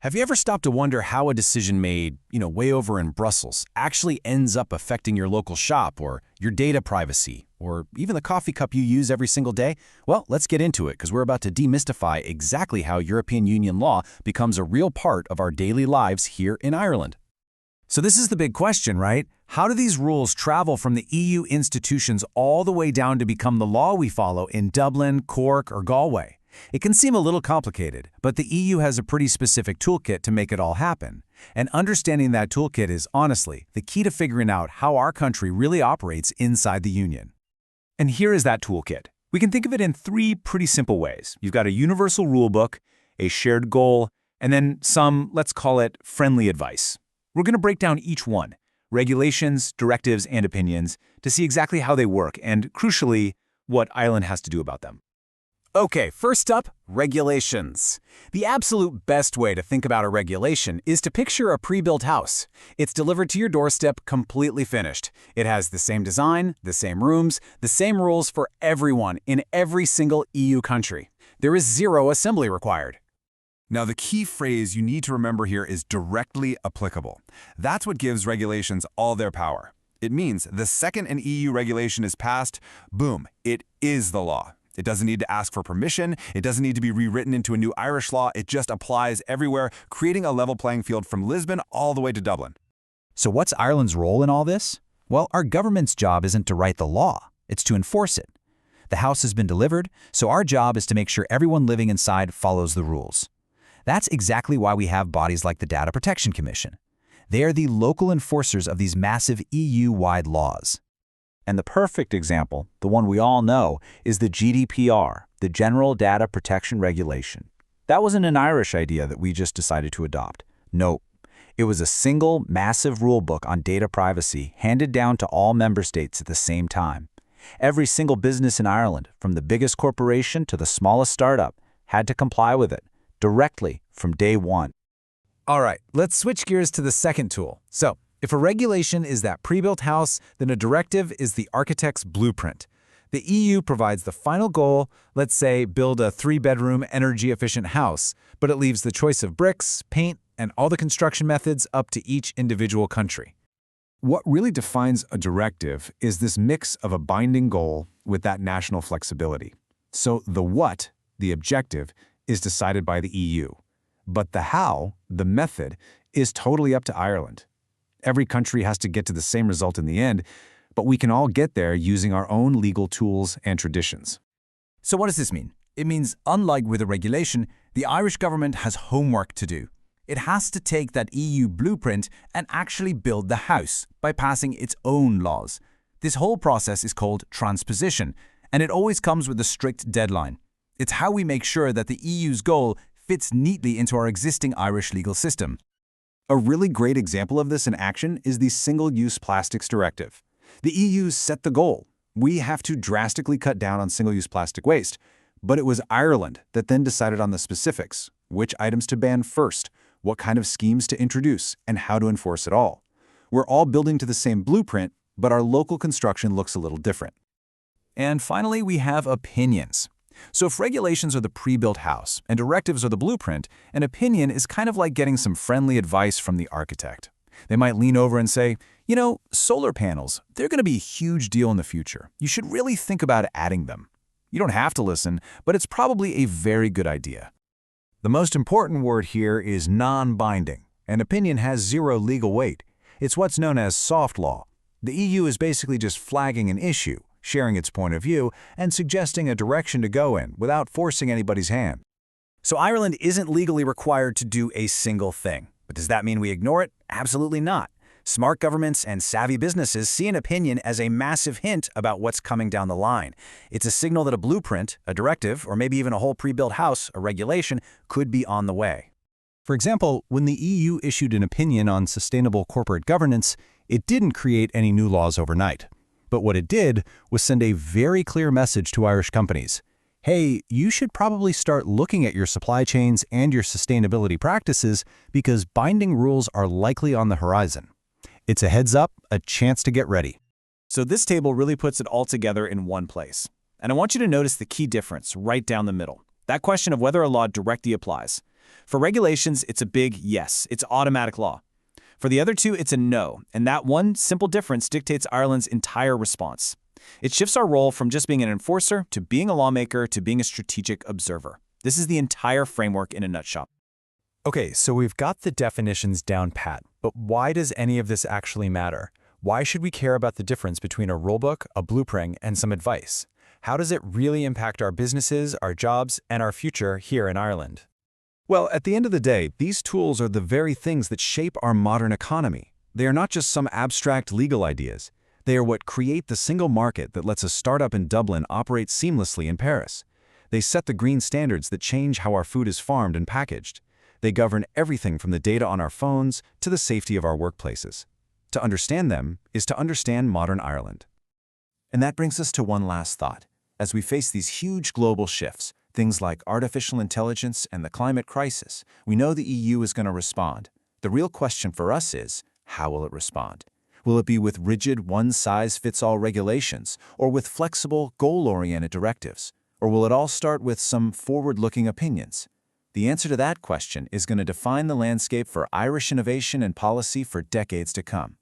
Have you ever stopped to wonder how a decision made, way over in Brussels actually ends up affecting your local shop or your data privacy or even the coffee cup you use every single day? Well, let's get into it because we're about to demystify exactly how European Union law becomes a real part of our daily lives here in Ireland. So this is the big question, right? How do these rules travel from the EU institutions all the way down to become the law we follow in Dublin, Cork, or Galway? It can seem a little complicated, but the EU has a pretty specific toolkit to make it all happen. And understanding that toolkit is, honestly, the key to figuring out how our country really operates inside the Union. And here is that toolkit. We can think of it in three pretty simple ways. You've got a universal rulebook, a shared goal, and then some, let's call it, friendly advice. We're going to break down each one, regulations, directives, and opinions, to see exactly how they work and, crucially, what Ireland has to do about them. Okay, first up, regulations. The absolute best way to think about a regulation is to picture a pre-built house. It's delivered to your doorstep completely finished. It has the same design, the same rooms, the same rules for everyone in every single EU country. There is zero assembly required. Now, the key phrase you need to remember here is directly applicable. That's what gives regulations all their power. It means the second an EU regulation is passed, boom, it is the law. It doesn't need to ask for permission. It doesn't need to be rewritten into a new Irish law. It just applies everywhere, creating a level playing field from Lisbon all the way to Dublin. So what's Ireland's role in all this? Well, our government's job isn't to write the law. It's to enforce it. The house has been delivered, so our job is to make sure everyone living inside follows the rules. That's exactly why we have bodies like the Data Protection Commission. They are the local enforcers of these massive EU-wide laws. And the perfect example, the one we all know, is the GDPR, the General Data Protection Regulation. That wasn't an Irish idea that we just decided to adopt. Nope. It was a single, massive rulebook on data privacy handed down to all member states at the same time. Every single business in Ireland, from the biggest corporation to the smallest startup, had to comply with it, directly from day one. All right, let's switch gears to the second tool. So, if a regulation is that pre-built house, then a directive is the architect's blueprint. The EU provides the final goal, let's say build a 3-bedroom energy-efficient house, but it leaves the choice of bricks, paint, and all the construction methods up to each individual country. What really defines a directive is this mix of a binding goal with that national flexibility. So the what, the objective, is decided by the EU. But the how, the method, is totally up to Ireland. Every country has to get to the same result in the end, but we can all get there using our own legal tools and traditions. So what does this mean? It means, unlike with a regulation, the Irish government has homework to do. It has to take that EU blueprint and actually build the house by passing its own laws. This whole process is called transposition, and it always comes with a strict deadline. It's how we make sure that the EU's goal fits neatly into our existing Irish legal system. A really great example of this in action is the Single-Use Plastics Directive. The EU set the goal. We have to drastically cut down on single-use plastic waste. But it was Ireland that then decided on the specifics, which items to ban first, what kind of schemes to introduce, and how to enforce it all. We're all building to the same blueprint, but our local construction looks a little different. And finally, we have opinions. So if regulations are the pre-built house and directives are the blueprint, an opinion is kind of like getting some friendly advice from the architect. They might lean over and say, solar panels, they're going to be a huge deal in the future. You should really think about adding them. You don't have to listen, but it's probably a very good idea. The most important word here is non-binding. An opinion has zero legal weight. It's what's known as soft law. The EU is basically just flagging an issue, sharing its point of view, and suggesting a direction to go in without forcing anybody's hand. So Ireland isn't legally required to do a single thing. But does that mean we ignore it? Absolutely not. Smart governments and savvy businesses see an opinion as a massive hint about what's coming down the line. It's a signal that a blueprint, a directive, or maybe even a whole pre-built house, a regulation, could be on the way. For example, when the EU issued an opinion on sustainable corporate governance, it didn't create any new laws overnight. But what it did was send a very clear message to Irish companies. Hey, you should probably start looking at your supply chains and your sustainability practices because binding rules are likely on the horizon. It's a heads up, a chance to get ready. So this table really puts it all together in one place. And I want you to notice the key difference right down the middle. That question of whether a law directly applies. For regulations, it's a big yes. It's automatic law. For the other two, it's a no, and that one simple difference dictates Ireland's entire response. It shifts our role from just being an enforcer to being a lawmaker to being a strategic observer. This is the entire framework in a nutshell. Okay, so we've got the definitions down pat, but why does any of this actually matter? Why should we care about the difference between a rulebook, a blueprint, and some advice? How does it really impact our businesses, our jobs, and our future here in Ireland? Well, at the end of the day, these tools are the very things that shape our modern economy. They are not just some abstract legal ideas. They are what create the single market that lets a startup in Dublin operate seamlessly in Paris. They set the green standards that change how our food is farmed and packaged. They govern everything from the data on our phones to the safety of our workplaces. To understand them is to understand modern Ireland. And that brings us to one last thought. As we face these huge global shifts, things like artificial intelligence and the climate crisis, we know the EU is going to respond. The real question for us is, how will it respond? Will it be with rigid, one-size-fits-all regulations, or with flexible, goal-oriented directives? Or will it all start with some forward-looking opinions? The answer to that question is going to define the landscape for Irish innovation and policy for decades to come.